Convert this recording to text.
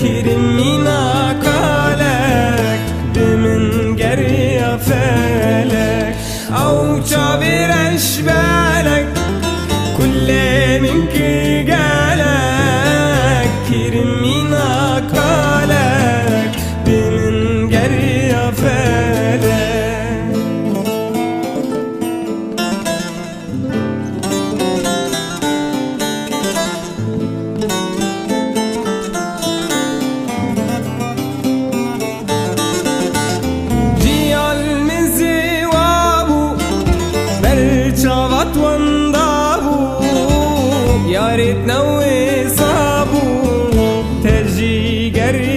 كريم مينا قالك بمن قرية فالك أو شابر أشبالك كل منك قالك كريم مينا قالك بمن قرية فالك شافت وانضابو يا ريت نوي صابو ترجي قريب